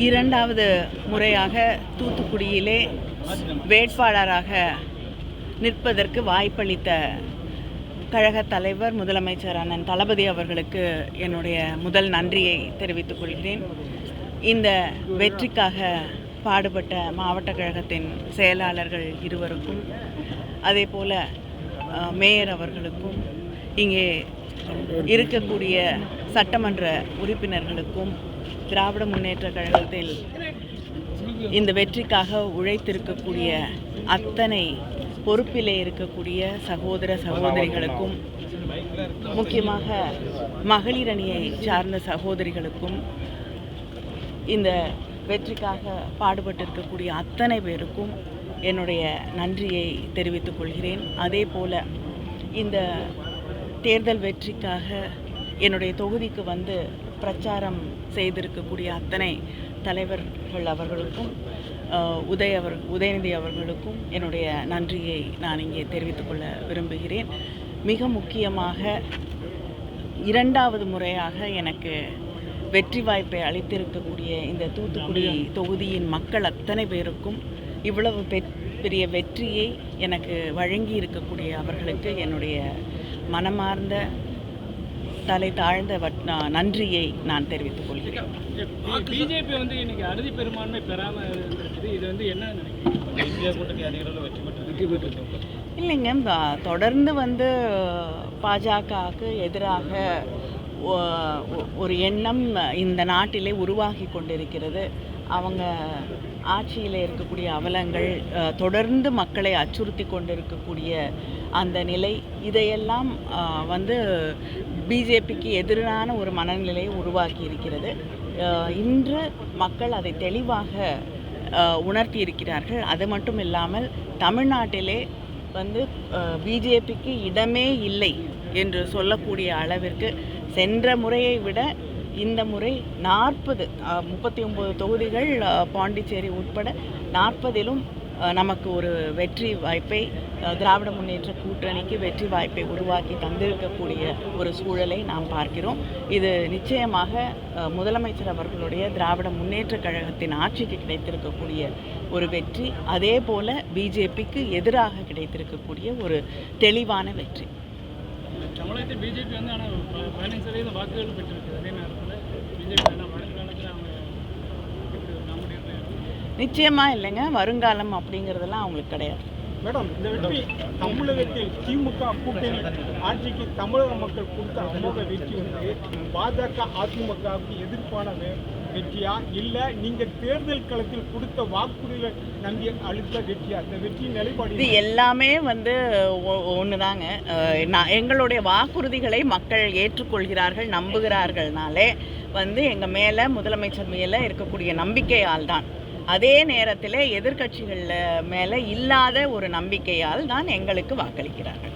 இரண்டாவது முறையாக தூத்துக்குடியிலே வேட்பாளராக நிற்பதற்கு வாய்ப்பளித்த கழகத் தலைவர் முதலமைச்சர் அண்ணன் தளபதி அவர்களுக்கு என்னுடைய முதல் நன்றியை தெரிவித்துக் கொள்கிறேன். இந்த வெற்றிக்காக பாடுபட்ட மாவட்ட கழகத்தின் செயலாளர்கள் இருவருக்கும், அதே போல மேயர் அவர்களுக்கும், இங்கே இருக்கக்கூடிய சட்டமன்ற உறுப்பினர்களுக்கும், திராவிட முன்னேற்றக் கழகத்தில் இந்த வெற்றிக்காக உழைத்திருக்கக்கூடிய அத்தனை பொறுப்பிலே இருக்கக்கூடிய சகோதர சகோதரிகளுக்கும், முக்கியமாக மகளிர் அணியை சார்ந்த சகோதரிகளுக்கும், இந்த வெற்றிக்காக பாடுபட்டிருக்கக்கூடிய அத்தனை பேருக்கும் என்னுடைய நன்றியை தெரிவித்துக் கொள்கிறேன். அதே போல் இந்த தேர்தல் வெற்றிக்காக என்னுடைய தொகுதிக்கு வந்து பிரச்சாரம் செய்திருக்கக்கூடிய அத்தனை தலைவர்கள் அவர்களுக்கும், உதயநிதி அவர்களுக்கும் என்னுடைய நன்றியை நான் இங்கே தெரிவித்துக் கொள்ள விரும்புகிறேன். மிக முக்கியமாக இரண்டாவது முறையாக எனக்கு வெற்றி வாய்ப்பை அளித்திருக்கக்கூடிய இந்த தூத்துக்குடி தொகுதியின் மக்கள் அத்தனை பேருக்கும், இவ்வளவு பெரிய வெற்றியை எனக்கு வழங்கி இருக்கக்கூடிய அவர்களுக்கு என்னுடைய மனமார்ந்த தலை தாழ்ந்த நன்றியை நான் தெரிவித்துக் கொள்கிறேன். பிஜேபி வந்து இன்னைக்கு அறுதி பெரும்பான்மை பெறாமல் இருக்குது. இது வந்து என்ன இல்லைங்க, தொடர்ந்து வந்து பாஜகவுக்கு எதிராக ஒரு எண்ணம் இந்த நாட்டிலே உருவாகி கொண்டிருக்கிறது. அவங்க ஆட்சியில் இருக்கக்கூடிய அவலங்கள், தொடர்ந்து மக்களை அச்சுறுத்தி கொண்டிருக்கக்கூடிய அந்த நிலை, இதையெல்லாம் வந்து பிஜேபிக்கு எதிரான ஒரு மனநிலையை உருவாக்கி இருக்கிறது. இன்று மக்கள் அதை தெளிவாக உணர்த்தி இருக்கிறார்கள். அது மட்டும் இல்லாமல் தமிழ்நாட்டிலே வந்து பிஜேபிக்கு இடமே இல்லை என்று சொல்லக்கூடிய அளவிற்கு சென்ற முறையை விட இந்த முறை 39 தொகுதிகள், பாண்டிச்சேரி உட்பட 40லும் நமக்கு ஒரு வெற்றி வாய்ப்பை, திராவிட முன்னேற்ற கூட்டணிக்கு வெற்றி வாய்ப்பை உருவாக்கி தந்திருக்கக்கூடிய ஒரு சூழலை நாம் பார்க்கிறோம். இது நிச்சயமாக முதலமைச்சர் அவர்களுடைய திராவிட முன்னேற்ற கழகத்தின் ஆட்சிக்கு கிடைத்திருக்கக்கூடிய ஒரு வெற்றி. அதே போல் பிஜேபிக்கு எதிராக கிடைத்திருக்கக்கூடிய ஒரு தெளிவான வெற்றி. தமிழகத்தில் பிஜேபி வந்து ஆனால் 15% வாக்குகள் பெற்றிருக்கு. அதே நேரத்தில் பிஜேபி நிச்சயமாக இல்லைங்க, வருங்காலம் அப்படிங்கிறதெல்லாம் அவங்களுக்கு கிடையாது. மேடம், இந்த வெற்றி தமிழகத்தில் திமுக கூட்டணி ஆட்சிக்கு தமிழக மக்கள் கொடுத்த அமோக வெற்றி வந்து பாஜக அதிமுகவுக்கு எதிர்ப்பான வெற்றியா, இல்லை நீங்கள் தேர்தல் களத்தில் கொடுத்த வாக்குறுதிகளை நம்பி அளித்த வெற்றியா? இந்த வெற்றியின் நிலைப்பாடு இது எல்லாமே வந்து ஒன்று தாங்க. எங்களுடைய வாக்குறுதிகளை மக்கள் ஏற்றுக்கொள்கிறார்கள், நம்புகிறார்கள்னாலே வந்து எங்கள் மேலே, முதலமைச்சர் மேலே இருக்கக்கூடிய நம்பிக்கையால் தான். அதே நேரத்தில் எதிர்க்கட்சிகள் மேலே இல்லாத ஒரு நம்பிக்கையால் தான் எங்களுக்கு வாக்களிக்கிறார்கள்.